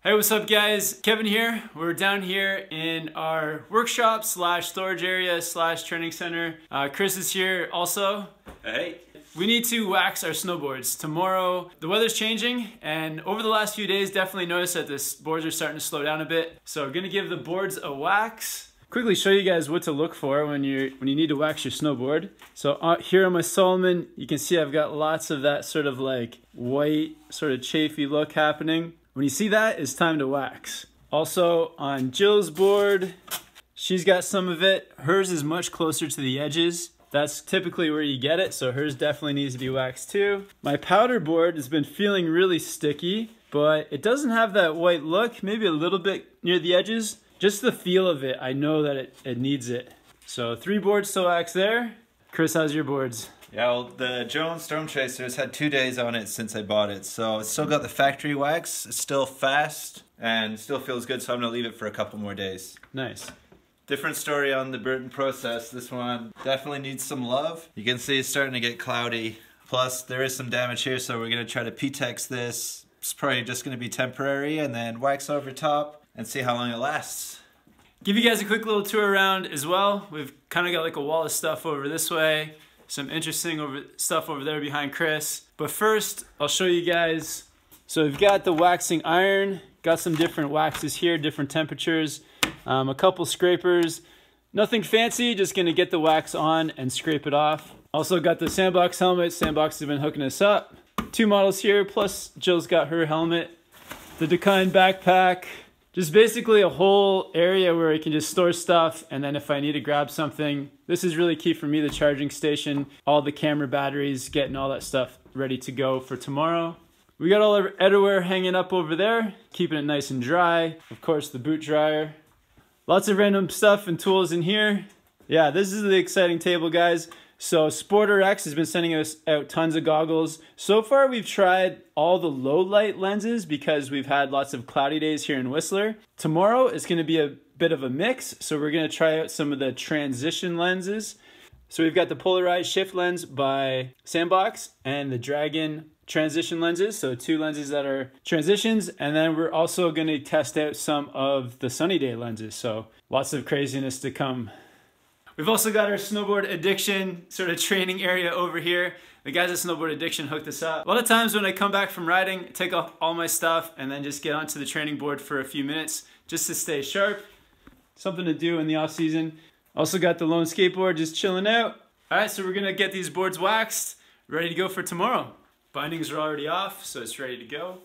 Hey, what's up guys? Kevin here. We're down here in our workshop slash storage area slash training center. Chris is here also. Hey. We need to wax our snowboards. Tomorrow, the weather's changing, and over the last few days, definitely noticed that the boards are starting to slow down a bit. So we're gonna give the boards a wax. Quickly show you guys what to look for when you need to wax your snowboard. So here on my Solomon, you can see I've got lots of that sort of like white, sort of chafy look happening. When you see that, it's time to wax. Also on Jill's board, she's got some of it. Hers is much closer to the edges. That's typically where you get it, so hers definitely needs to be waxed too. My powder board has been feeling really sticky, but it doesn't have that white look, maybe a little bit near the edges. Just the feel of it, I know that it needs it. So 3 boards to wax there. Chris, how's your boards? Yeah, well, the Jones Storm Chaser's had 2 days on it since I bought it, so it's still got the factory wax. It's still fast and still feels good, so I'm gonna leave it for a couple more days. Nice. Different story on the Burton process. This one definitely needs some love. You can see it's starting to get cloudy. Plus, there is some damage here, so we're gonna try to P-Tex this. It's probably just gonna be temporary, and then wax over top and see how long it lasts. Give you guys a quick little tour around as well. We've kind of got like a wall of stuff over this way. Some interesting stuff over there behind Chris. But first, I'll show you guys. So we've got the waxing iron, got some different waxes here, different temperatures, a couple scrapers. Nothing fancy, just gonna get the wax on and scrape it off. Also got the Sandbox Helmet. Sandbox has been hooking us up. 2 models here, plus Jill's got her helmet. The Decline backpack. Just basically a whole area where I can just store stuff, and then if I need to grab something, this is really key for me, the charging station, all the camera batteries, getting all that stuff ready to go for tomorrow. We got all our outerwear hanging up over there, keeping it nice and dry. Of course, the boot dryer. Lots of random stuff and tools in here. Yeah, this is the exciting table, guys. So Sporter X has been sending us out tons of goggles. So far we've tried all the low light lenses because we've had lots of cloudy days here in Whistler. Tomorrow is going to be a bit of a mix, so we're going to try out some of the transition lenses. So we've got the polarized shift lens by Sandbox and the Dragon transition lenses, so 2 lenses that are transitions, and then we're also going to test out some of the sunny day lenses, so lots of craziness to come. We've also got our Snowboard Addiction sort of training area over here. The guys at Snowboard Addiction hooked us up. A lot of times when I come back from riding, take off all my stuff and then just get onto the training board for a few minutes just to stay sharp. Something to do in the off season. Also got the Lone Skateboard just chilling out. All right, so we're gonna get these boards waxed, ready to go for tomorrow. Bindings are already off, so it's ready to go.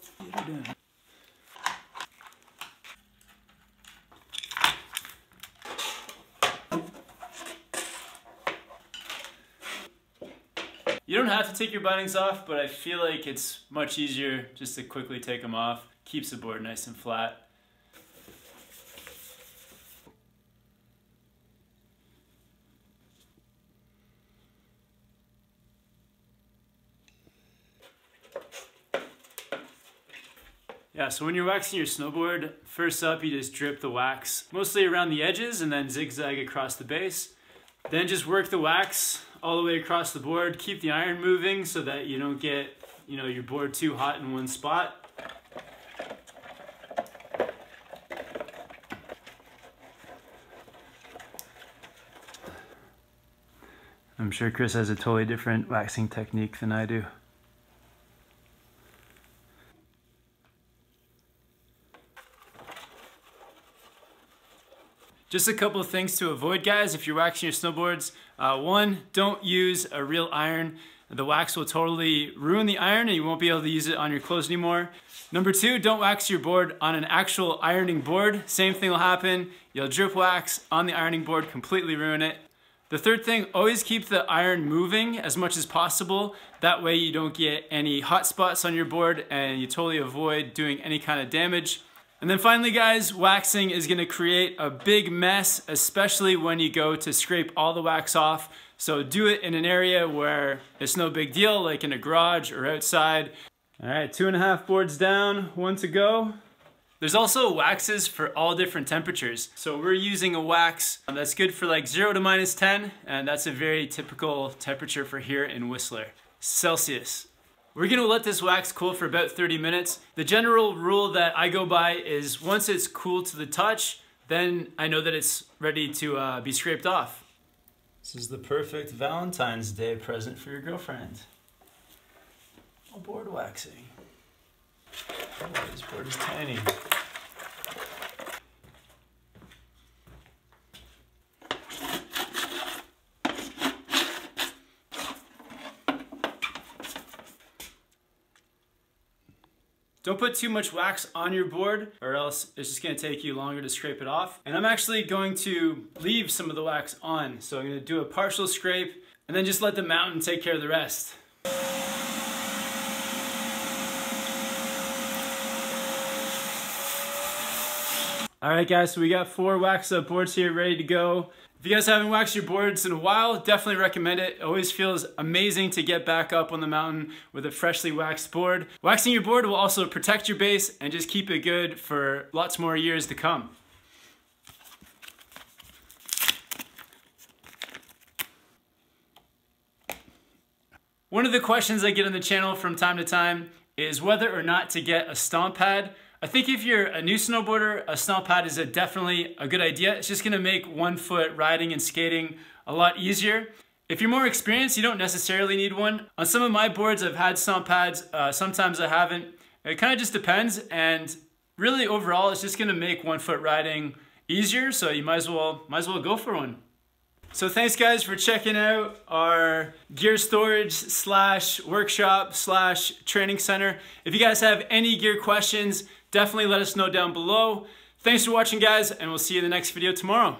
You don't have to take your bindings off, but I feel like it's much easier just to quickly take them off. Keeps the board nice and flat. Yeah, so when you're waxing your snowboard, first up you just drip the wax mostly around the edges and then zigzag across the base. Then just work the wax all the way across the board. Keep the iron moving so that you don't get, your board too hot in one spot. I'm sure Chris has a totally different waxing technique than I do. Just a couple of things to avoid, guys, if you're waxing your snowboards. 1, don't use a real iron. The wax will totally ruin the iron and you won't be able to use it on your clothes anymore. Number 2, don't wax your board on an actual ironing board. Same thing will happen. You'll drip wax on the ironing board, completely ruin it. The 3rd thing, always keep the iron moving as much as possible. That way you don't get any hot spots on your board and you totally avoid doing any kind of damage. And then finally, guys, waxing is gonna create a big mess, especially when you go to scrape all the wax off. So do it in an area where it's no big deal, like in a garage or outside. All right, 2.5 boards down, 1 to go. There's also waxes for all different temperatures. So we're using a wax that's good for like 0 to -10, and that's a very typical temperature for here in Whistler. Celsius. We're gonna let this wax cool for about 30 minutes. The general rule that I go by is once it's cool to the touch, then I know that it's ready to be scraped off. This is the perfect Valentine's Day present for your girlfriend. Oh, board waxing. Oh, this board is tiny. Don't put too much wax on your board or else it's just gonna take you longer to scrape it off. And I'm actually going to leave some of the wax on. So I'm gonna do a partial scrape and then just let the mountain take care of the rest. All right guys, so we got 4 wax up boards here ready to go. If you guys haven't waxed your boards in a while, definitely recommend it. It always feels amazing to get back up on the mountain with a freshly waxed board. Waxing your board will also protect your base and just keep it good for lots more years to come. One of the questions I get on the channel from time to time is whether or not to get a stomp pad. I think if you're a new snowboarder, a stomp pad is definitely a good idea. It's just gonna make one foot riding and skating a lot easier. If you're more experienced, you don't necessarily need one. On some of my boards, I've had stomp pads. Sometimes I haven't. It kind of just depends. And really overall, it's just gonna make one foot riding easier. So you might as well go for one. So thanks guys for checking out our gear storage / workshop / training center. If you guys have any gear questions, definitely let us know down below. Thanks for watching guys, and we'll see you in the next video tomorrow.